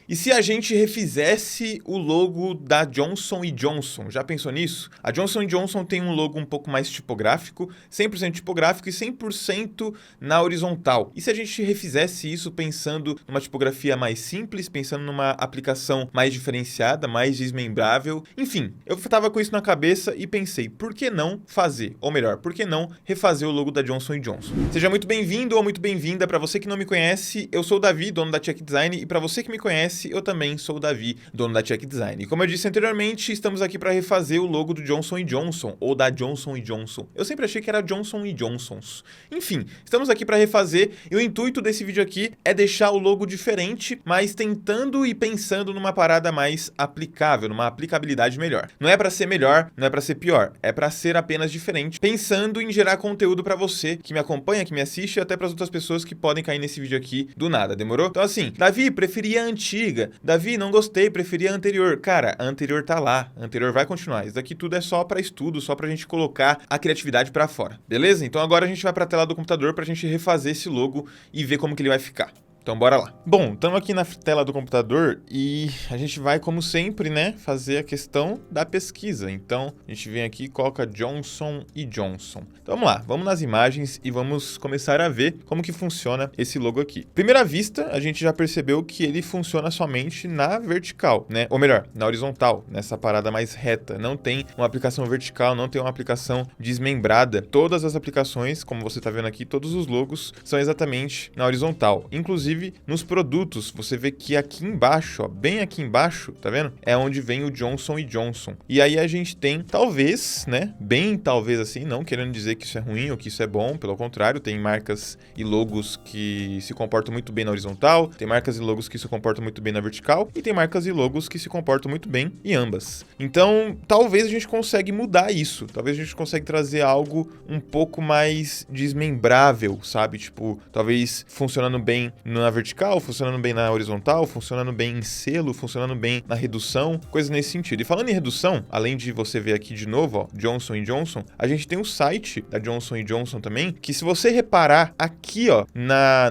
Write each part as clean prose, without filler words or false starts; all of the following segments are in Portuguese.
E se a gente refizesse o logo da Johnson & Johnson? Já pensou nisso? A Johnson & Johnson tem um logo um pouco mais tipográfico, 100% tipográfico e 100% na horizontal. E se a gente refizesse isso pensando numa tipografia mais simples, pensando numa aplicação mais diferenciada, mais desmembrável? Enfim, eu tava com isso na cabeça e pensei, por que não fazer? Ou melhor, por que não refazer o logo da Johnson & Johnson? Seja muito bem-vindo ou muito bem-vinda. Para você que não me conhece, eu sou o Davi, dono da Check Design, e para você que me conhece, eu também sou o Davi, dono da Check Design. E como eu disse anteriormente, estamos aqui para refazer o logo do Johnson & Johnson, ou da Johnson & Johnson. Eu sempre achei que era Johnson & Johnsons. Enfim, estamos aqui para refazer, e o intuito desse vídeo aqui é deixar o logo diferente, mas tentando e pensando numa parada mais aplicável, numa aplicabilidade melhor. Não é para ser melhor, não é para ser pior, é para ser apenas diferente, pensando em gerar conteúdo para você que me acompanha, que me assiste, e até para as outras pessoas que podem cair nesse vídeo aqui do nada, demorou? Então assim, Davi, preferia a antiga. Davi, não gostei, preferia a anterior. Cara, a anterior tá lá, a anterior vai continuar. Isso daqui tudo é só para estudo, só pra gente colocar a criatividade para fora, beleza? Então agora a gente vai pra tela do computador pra gente refazer esse logo e ver como que ele vai ficar. Então bora lá. Bom, estamos aqui na tela do computador e a gente vai, como sempre, né, fazer a questão da pesquisa. Então a gente vem aqui e coloca Johnson & Johnson. Então vamos lá, vamos nas imagens e vamos começar a ver como que funciona esse logo aqui. Primeira vista, a gente já percebeu que ele funciona somente na vertical, né? Ou melhor, na horizontal, nessa parada mais reta. Não tem uma aplicação vertical, não tem uma aplicação desmembrada. Todas as aplicações, como você está vendo aqui, todos os logos são exatamente na horizontal. Inclusive, nos produtos, você vê que aqui embaixo, ó, bem aqui embaixo, tá vendo? É onde vem o Johnson & Johnson. E aí a gente tem, talvez, né? Bem talvez assim, não querendo dizer que isso é ruim ou que isso é bom, pelo contrário, tem marcas e logos que se comportam muito bem na horizontal, tem marcas e logos que se comportam muito bem na vertical, e tem marcas e logos que se comportam muito bem em ambas. Então, talvez a gente consiga mudar isso, talvez a gente consiga trazer algo um pouco mais desmembrável, sabe? Tipo, talvez funcionando bem na vertical, funcionando bem na horizontal, funcionando bem em selo, funcionando bem na redução, coisas nesse sentido. E falando em redução, além de você ver aqui de novo, ó, Johnson & Johnson, a gente tem o site da Johnson & Johnson também, que se você reparar aqui, ó,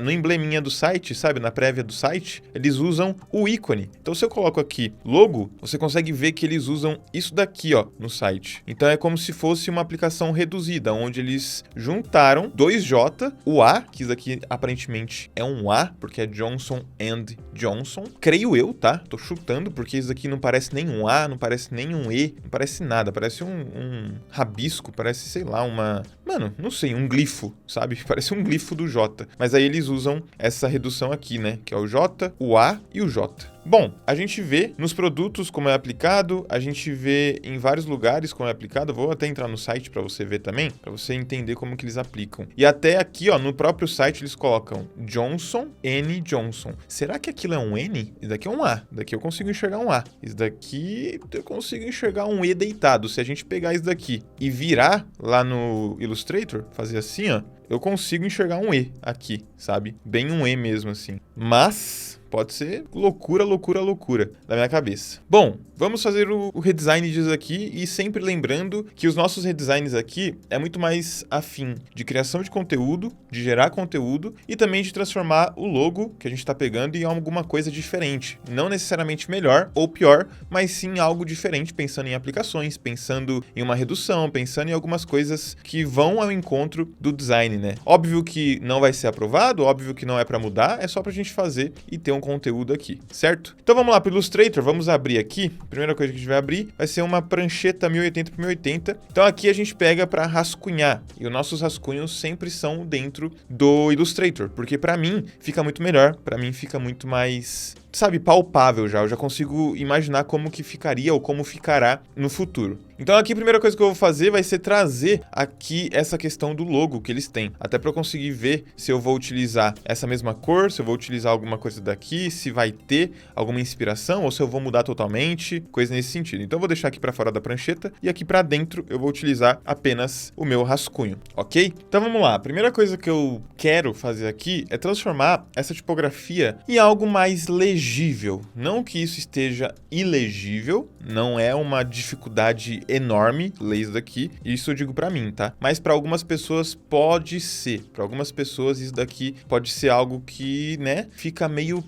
no embleminha do site, sabe, na prévia do site, eles usam o ícone. Então se eu coloco aqui logo, você consegue ver que eles usam isso daqui, ó, no site. Então é como se fosse uma aplicação reduzida, onde eles juntaram 2J, o A, que isso aqui aparentemente é um A, porque é Johnson & Johnson. Creio eu, tá? Tô chutando, porque isso aqui não parece nem um A, não parece nem um E, não parece nada. Parece um rabisco, parece, sei lá, Mano, não sei, um glifo, sabe? Parece um glifo do J. Mas aí eles usam essa redução aqui, né? Que é o J, o A e o J. Bom, a gente vê nos produtos como é aplicado, a gente vê em vários lugares como é aplicado. Vou até entrar no site para você ver também, para você entender como que eles aplicam. E até aqui, ó, no próprio site eles colocam Johnson & Johnson. Será que aquilo é um N? Isso daqui é um A. Daqui eu consigo enxergar um A. Isso daqui eu consigo enxergar um E deitado. Se a gente pegar isso daqui e virar lá no Illustrator, fazer assim, ó, eu consigo enxergar um E aqui, sabe? Bem um E mesmo assim. Mas pode ser loucura da minha cabeça. Bom, vamos fazer o redesign disso aqui e sempre lembrando que os nossos redesigns aqui é muito mais afim de criação de conteúdo, de gerar conteúdo e também de transformar o logo que a gente está pegando em alguma coisa diferente. Não necessariamente melhor ou pior, mas sim algo diferente, pensando em aplicações, pensando em uma redução, pensando em algumas coisas que vão ao encontro do design, né? Óbvio que não vai ser aprovado, óbvio que não é para mudar, é só pra gente fazer e ter um conteúdo aqui, certo? Então vamos lá para o Illustrator, vamos abrir aqui. A primeira coisa que a gente vai abrir vai ser uma prancheta 1080 por 1080. Então aqui a gente pega para rascunhar e os nossos rascunhos sempre são dentro do Illustrator, porque para mim fica muito melhor, para mim fica muito mais, sabe, palpável já. Eu já consigo imaginar como que ficaria ou como ficará no futuro. Então aqui a primeira coisa que eu vou fazer vai ser trazer aqui essa questão do logo que eles têm. Até para eu conseguir ver se eu vou utilizar essa mesma cor, se eu vou utilizar alguma coisa daqui, se vai ter alguma inspiração ou se eu vou mudar totalmente, coisa nesse sentido. Então eu vou deixar aqui para fora da prancheta e aqui para dentro eu vou utilizar apenas o meu rascunho, ok? Então vamos lá. A primeira coisa que eu quero fazer aqui é transformar essa tipografia em algo mais legível legível. Não que isso esteja ilegível, não é uma dificuldade enorme ler isso daqui, isso eu digo pra mim, tá? Mas pra algumas pessoas pode ser. Pra algumas pessoas isso daqui pode ser algo que, né, fica meio,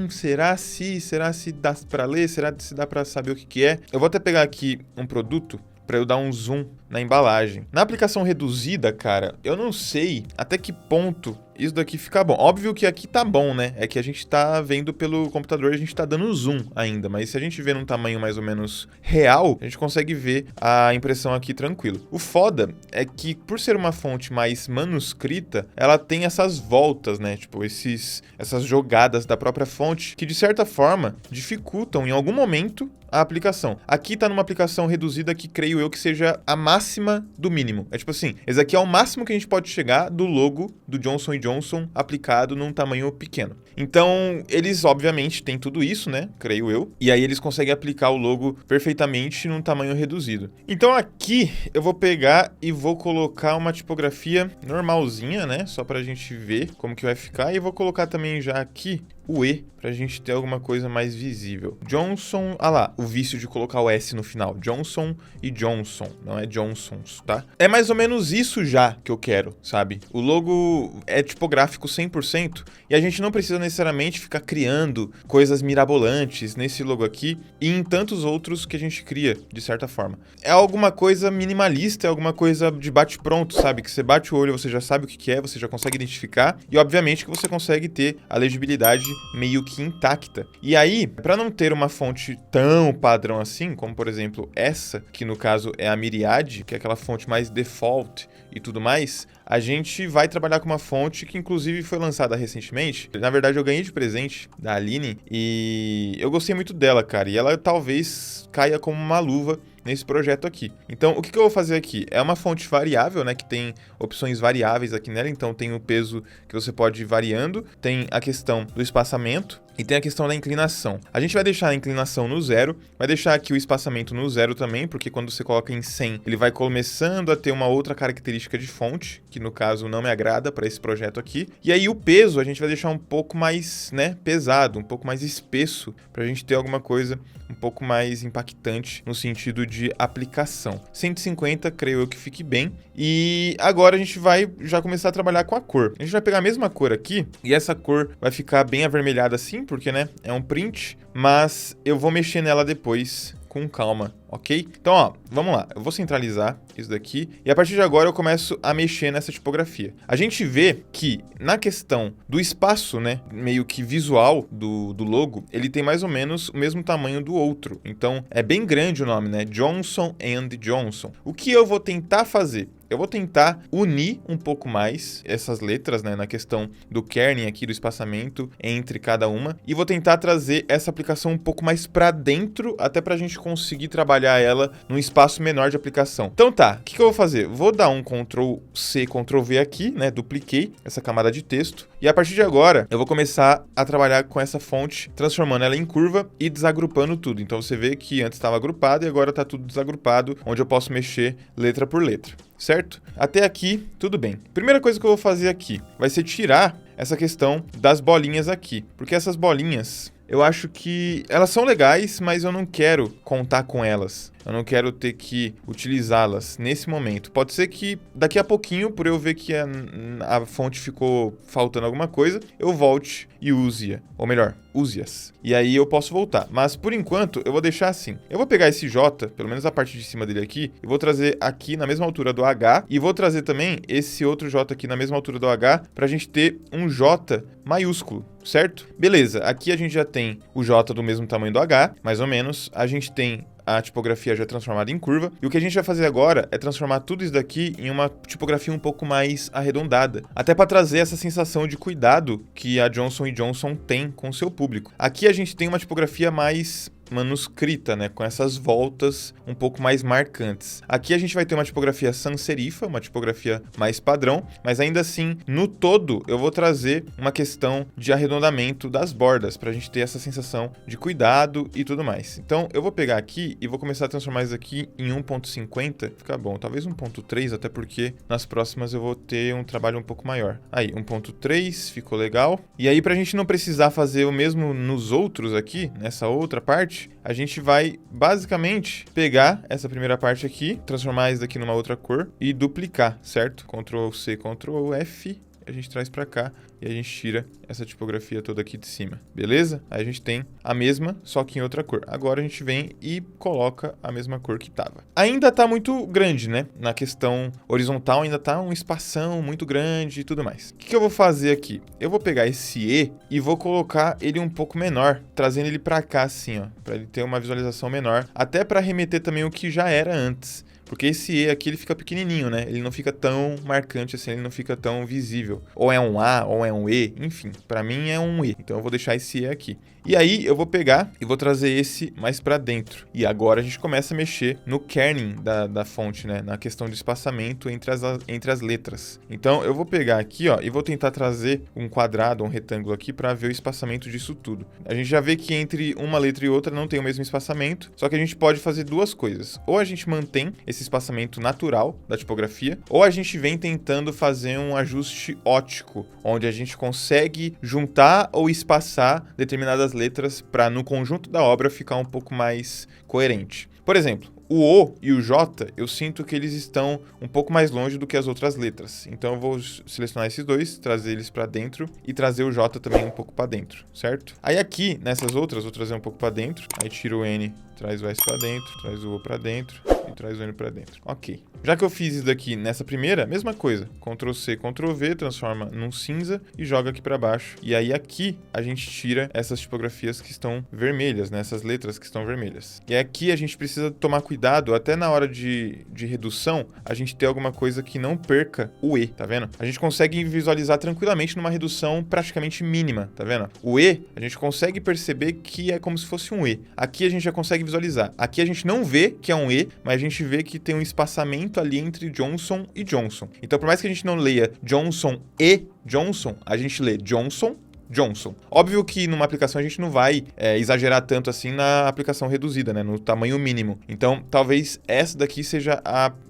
será se dá pra ler? Será se dá pra saber o que é? Eu vou até pegar aqui um produto para eu dar um zoom na embalagem. Na aplicação reduzida, cara, eu não sei até que ponto isso daqui fica bom. Óbvio que aqui tá bom, né? É que a gente tá vendo pelo computador, a gente tá dando zoom ainda, mas se a gente vê num tamanho mais ou menos real, a gente consegue ver a impressão aqui tranquilo. O foda é que, por ser uma fonte mais manuscrita, ela tem essas voltas, né? Tipo, essas jogadas da própria fonte que, de certa forma, dificultam em algum momento a aplicação. Aqui tá numa aplicação reduzida que creio eu que seja a máxima do mínimo. É tipo assim, esse aqui é o máximo que a gente pode chegar do logo do Johnson & Johnson aplicado num tamanho pequeno. Então, eles obviamente têm tudo isso, né? Creio eu. E aí eles conseguem aplicar o logo perfeitamente num tamanho reduzido. Então aqui eu vou pegar e vou colocar uma tipografia normalzinha, né? Só pra gente ver como que vai ficar. E vou colocar também já aqui o E, pra gente ter alguma coisa mais visível. Johnson, lá, o vício de colocar o S no final. Johnson e Johnson, não é Johnsons, tá? É mais ou menos isso já que eu quero, sabe? O logo é tipográfico 100% e a gente não precisa necessariamente ficar criando coisas mirabolantes nesse logo aqui e em tantos outros que a gente cria, de certa forma. É alguma coisa minimalista, é alguma coisa de bate-pronto, sabe? Que você bate o olho, você já sabe o que é, você já consegue identificar e, obviamente, que você consegue ter a legibilidade meio que intacta. E aí, para não ter uma fonte tão padrão assim, como, por exemplo, essa, que no caso é a Myriad, que é aquela fonte mais default e tudo mais, a gente vai trabalhar com uma fonte que inclusive foi lançada recentemente. Na verdade, eu ganhei de presente da Aline e eu gostei muito dela, cara. E ela talvez caia como uma luva nesse projeto aqui. Então, o que eu vou fazer aqui? É uma fonte variável, né, que tem opções variáveis aqui nela, então tem o peso que você pode ir variando, tem a questão do espaçamento e tem a questão da inclinação. A gente vai deixar a inclinação no 0, vai deixar aqui o espaçamento no 0 também, porque quando você coloca em 100, ele vai começando a ter uma outra característica de fonte, que no caso não me agrada para esse projeto aqui. E aí o peso a gente vai deixar um pouco mais, né, pesado, um pouco mais espesso, para a gente ter alguma coisa um pouco mais impactante no sentido de aplicação. 150, creio eu que fique bem. E agora a gente vai já começar a trabalhar com a cor. A gente vai pegar a mesma cor aqui, e essa cor vai ficar bem avermelhada assim, porque, né, é um print, mas eu vou mexer nela depois com calma, ok? Então, ó, vamos lá. Eu vou centralizar isso daqui e a partir de agora eu começo a mexer nessa tipografia. A gente vê que na questão do espaço, né, meio que visual do logo, ele tem mais ou menos o mesmo tamanho do outro. Então, é bem grande o nome, né? Johnson & Johnson. O que eu vou tentar fazer? Eu vou tentar unir um pouco mais essas letras, né, na questão do kerning aqui, do espaçamento entre cada uma, e vou tentar trazer essa aplicação um pouco mais para dentro, até para a gente conseguir trabalhar ela num espaço menor de aplicação. Então tá, o que eu vou fazer? Vou dar um Ctrl+C, Ctrl+V aqui, né, dupliquei essa camada de texto, e a partir de agora eu vou começar a trabalhar com essa fonte, transformando ela em curva e desagrupando tudo. Então você vê que antes estava agrupado e agora está tudo desagrupado, onde eu posso mexer letra por letra. Certo? Até aqui, tudo bem. Primeira coisa que eu vou fazer aqui vai ser tirar essa questão das bolinhas aqui, porque essas bolinhas, eu acho que elas são legais, mas eu não quero contar com elas. Eu não quero ter que utilizá-las nesse momento. Pode ser que daqui a pouquinho, por eu ver que a fonte ficou faltando alguma coisa, eu volte e use-a. Ou melhor, use-as. E aí eu posso voltar. Mas por enquanto eu vou deixar assim. Eu vou pegar esse J, pelo menos a parte de cima dele aqui, e vou trazer aqui na mesma altura do H. E vou trazer também esse outro J aqui na mesma altura do H, pra gente ter um J maiúsculo, certo? Beleza, aqui a gente já tem o J do mesmo tamanho do H, mais ou menos. A gente tem a tipografia já transformada em curva. E o que a gente vai fazer agora é transformar tudo isso daqui em uma tipografia um pouco mais arredondada. Até para trazer essa sensação de cuidado que a Johnson & Johnson tem com o seu público. Aqui a gente tem uma tipografia mais manuscrita, né, com essas voltas um pouco mais marcantes. Aqui a gente vai ter uma tipografia sans serifa, uma tipografia mais padrão, mas ainda assim, no todo, eu vou trazer uma questão de arredondamento das bordas, para a gente ter essa sensação de cuidado e tudo mais. Então, eu vou pegar aqui e vou começar a transformar isso aqui em 1.50, fica bom, talvez 1.3, até porque nas próximas eu vou ter um trabalho um pouco maior. Aí, 1.3, ficou legal. E aí, para a gente não precisar fazer o mesmo nos outros aqui, nessa outra parte, a gente vai basicamente pegar essa primeira parte aqui, transformar isso daqui numa outra cor e duplicar, certo? Ctrl C, Ctrl F, a gente traz para cá e a gente tira essa tipografia toda aqui de cima, beleza? Aí a gente tem a mesma, só que em outra cor. Agora a gente vem e coloca a mesma cor que tava. Ainda tá muito grande, né? Na questão horizontal ainda tá um espação muito grande e tudo mais. O que eu vou fazer aqui? Eu vou pegar esse E e vou colocar ele um pouco menor, trazendo ele para cá assim, ó, para ele ter uma visualização menor, até para remeter também o que já era antes. Porque esse E aqui ele fica pequenininho, né? Ele não fica tão marcante assim, ele não fica tão visível. Ou é um A, ou é um E, enfim. Para mim é um E, então eu vou deixar esse E aqui. E aí eu vou pegar e vou trazer esse mais para dentro. E agora a gente começa a mexer no kerning da fonte, né? Na questão de espaçamento entre as letras. Então eu vou pegar aqui, ó, e vou tentar trazer um quadrado, um retângulo aqui para ver o espaçamento disso tudo. A gente já vê que entre uma letra e outra não tem o mesmo espaçamento, só que a gente pode fazer duas coisas. Ou a gente mantém esse espaçamento natural da tipografia, ou a gente vem tentando fazer um ajuste ótico, onde a gente consegue juntar ou espaçar determinadas letras para no conjunto da obra ficar um pouco mais coerente. Por exemplo, o O e o J, eu sinto que eles estão um pouco mais longe do que as outras letras. Então eu vou selecionar esses dois, trazer eles para dentro e trazer o J também um pouco para dentro, certo? Aí aqui, nessas outras, vou trazer um pouco para dentro. Aí tiro o N, traz o S para dentro, traz o O para dentro e traz o N para dentro. Ok. Já que eu fiz isso daqui nessa primeira, mesma coisa. Ctrl C, Ctrl V, transforma num cinza e joga aqui para baixo. E aí aqui a gente tira essas tipografias que estão vermelhas, né? Essas letras que estão vermelhas. E aqui a gente precisa tomar cuidado, até na hora de redução, a gente ter alguma coisa que não perca o E, tá vendo? A gente consegue visualizar tranquilamente numa redução praticamente mínima, tá vendo? O E, a gente consegue perceber que é como se fosse um E. Aqui a gente já consegue visualizar. Aqui a gente não vê que é um E, mas a gente vê que tem um espaçamento ali entre Johnson e Johnson. Então, por mais que a gente não leia Johnson e Johnson, a gente lê Johnson, Johnson. Óbvio que numa aplicação a gente não vai exagerar tanto assim na aplicação reduzida, né? No tamanho mínimo. Então, talvez essa daqui seja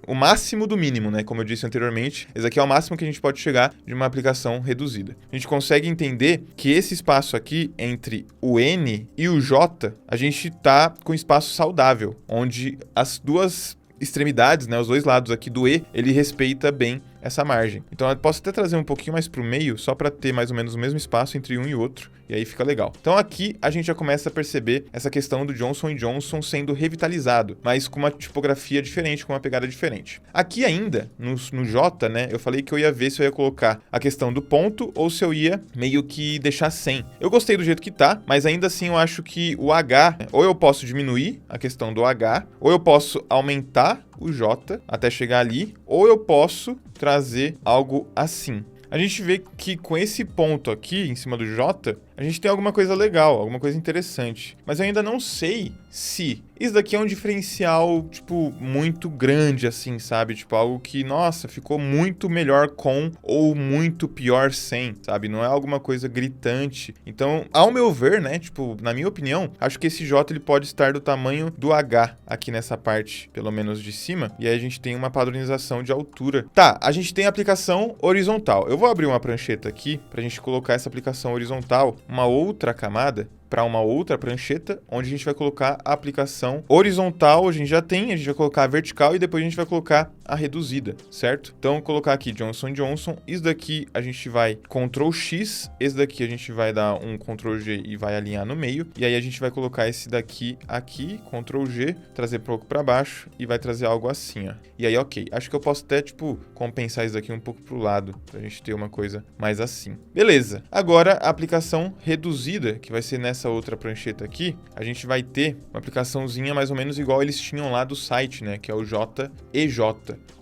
o máximo do mínimo, né? Como eu disse anteriormente, esse aqui é o máximo que a gente pode chegar de uma aplicação reduzida. A gente consegue entender que esse espaço aqui entre o N e o J, a gente tá com espaço saudável, onde as duas extremidades, né, os dois lados aqui do E, ele respeita bem essa margem. Então eu posso até trazer um pouquinho mais para o meio, só para ter mais ou menos o mesmo espaço entre um e outro, e aí fica legal. Então aqui a gente já começa a perceber essa questão do Johnson & Johnson sendo revitalizado, mas com uma tipografia diferente, com uma pegada diferente. Aqui ainda, no J, né, eu falei que eu ia ver se eu ia colocar a questão do ponto ou se eu ia meio que deixar sem. Eu gostei do jeito que tá, mas ainda assim eu acho que o H, ou eu posso diminuir a questão do H, ou eu posso aumentar o J até chegar ali, ou eu posso trazer algo assim. A gente vê que com esse ponto aqui em cima do J, a gente tem alguma coisa legal, alguma coisa interessante. Mas eu ainda não sei se isso daqui é um diferencial, tipo, muito grande, assim, sabe? Tipo, algo que, nossa, ficou muito melhor com ou muito pior sem, sabe? Não é alguma coisa gritante. Então, ao meu ver, né, tipo, na minha opinião, acho que esse J ele pode estar do tamanho do H aqui nessa parte, pelo menos de cima. E aí a gente tem uma padronização de altura. Tá, a gente tem a aplicação horizontal. Eu vou abrir uma prancheta aqui pra gente colocar essa aplicação horizontal, uma outra camada, para uma outra prancheta, onde a gente vai colocar a aplicação horizontal, a gente vai colocar a vertical e depois a gente vai colocar a reduzida, certo? Então, colocar aqui Johnson & Johnson, isso daqui a gente vai Ctrl X, esse daqui a gente vai dar um Ctrl G e vai alinhar no meio, e aí a gente vai colocar esse daqui aqui, Ctrl G, trazer um pouco para baixo e vai trazer algo assim, ó. E aí, ok, acho que eu posso até, tipo, compensar isso daqui um pouco pro lado, pra gente ter uma coisa mais assim. Beleza, agora a aplicação reduzida, que vai ser nessa nessa outra prancheta aqui, a gente vai ter uma aplicaçãozinha mais ou menos igual eles tinham lá do site, né? Que é o JEJ.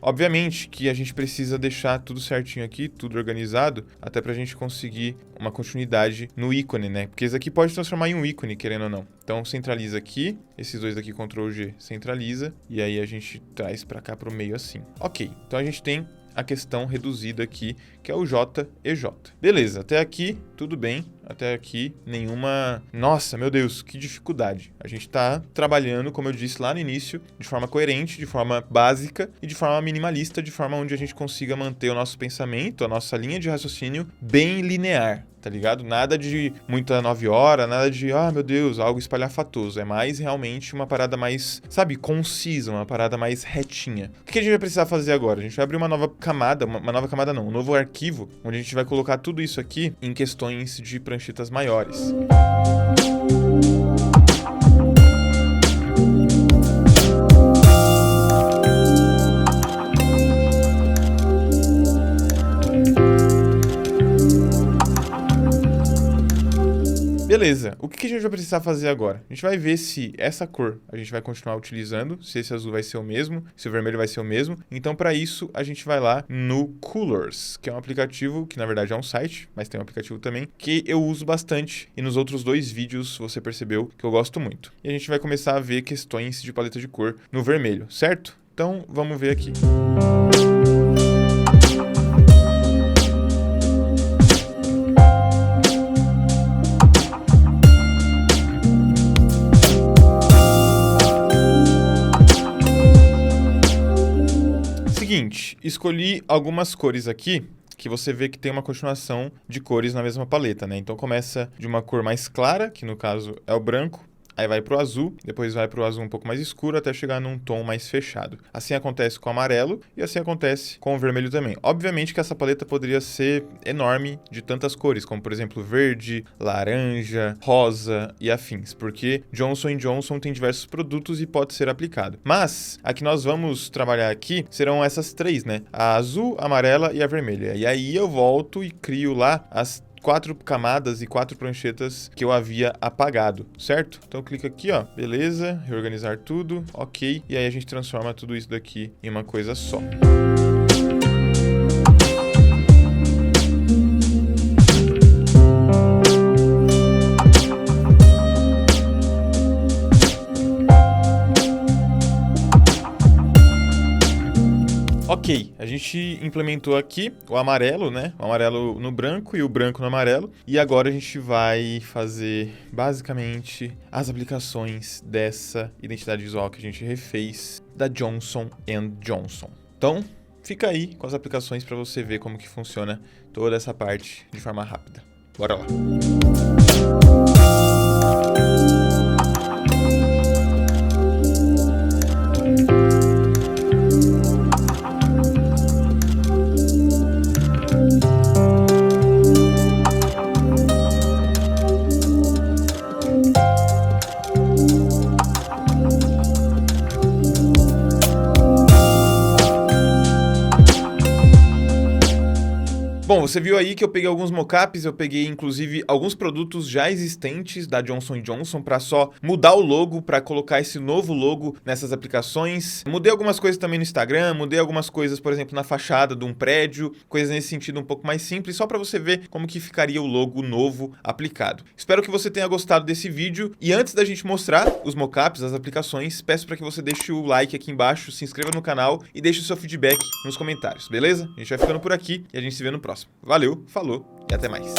Obviamente que a gente precisa deixar tudo certinho aqui, tudo organizado, até pra gente conseguir uma continuidade no ícone, né? Porque esse aqui pode transformar em um ícone, querendo ou não. Então centraliza aqui, esses dois aqui, Ctrl G, centraliza, e aí a gente traz pra cá pro meio assim. Ok, então a gente tem a questão reduzida aqui, que é o JEJ. Beleza, até aqui tudo bem, até aqui nenhuma... Nossa, meu Deus, que dificuldade. A gente tá trabalhando, como eu disse lá no início, de forma coerente, de forma básica e de forma minimalista, de forma onde a gente consiga manter o nosso pensamento, a nossa linha de raciocínio bem linear. Tá ligado? Nada de muita 9 horas, nada de, meu Deus, algo espalhafatoso. É mais realmente uma parada mais, sabe, concisa, uma parada mais retinha. O que a gente vai precisar fazer agora? A gente vai abrir uma nova camada, um novo arquivo, onde a gente vai colocar tudo isso aqui em questões de pranchetas maiores. Beleza, o que a gente vai precisar fazer agora? A gente vai ver se essa cor a gente vai continuar utilizando, se esse azul vai ser o mesmo, se o vermelho vai ser o mesmo. Então, para isso, a gente vai lá no Colors, que é um aplicativo, que na verdade é um site, mas tem um aplicativo também, que eu uso bastante. E nos outros 2 vídeos você percebeu que eu gosto muito. E a gente vai começar a ver questões de paleta de cor no vermelho, certo? Então, vamos ver aqui. Seguinte, escolhi algumas cores aqui que você vê que tem uma continuação de cores na mesma paleta, né? Então começa de uma cor mais clara, que no caso é o branco, aí vai pro azul, depois vai pro azul um pouco mais escuro até chegar num tom mais fechado. Assim acontece com o amarelo e assim acontece com o vermelho também. Obviamente que essa paleta poderia ser enorme de tantas cores, como por exemplo verde, laranja, rosa e afins, porque Johnson & Johnson tem diversos produtos e pode ser aplicado. Mas a que nós vamos trabalhar aqui serão essas 3, né? A azul, a amarela e a vermelha. E aí eu volto e crio lá as 4 camadas e 4 pranchetas que eu havia apagado, certo? Então clica aqui, ó, beleza, reorganizar tudo, ok, e aí a gente transforma tudo isso daqui em uma coisa só. Ok, a gente implementou aqui o amarelo, né? O amarelo no branco e o branco no amarelo. E agora a gente vai fazer, basicamente, as aplicações dessa identidade visual que a gente refez da Johnson & Johnson. Então, fica aí com as aplicações para você ver como que funciona toda essa parte de forma rápida. Bora lá! Bom, você viu aí que eu peguei alguns mockups, eu peguei inclusive alguns produtos já existentes da Johnson & Johnson para só mudar o logo, para colocar esse novo logo nessas aplicações. Mudei algumas coisas também no Instagram, mudei algumas coisas, por exemplo, na fachada de um prédio, coisas nesse sentido um pouco mais simples, só para você ver como que ficaria o logo novo aplicado. Espero que você tenha gostado desse vídeo e antes da gente mostrar os mockups, as aplicações, peço para que você deixe o like aqui embaixo, se inscreva no canal e deixe o seu feedback nos comentários, beleza? A gente vai ficando por aqui e a gente se vê no próximo. Valeu, falou e até mais.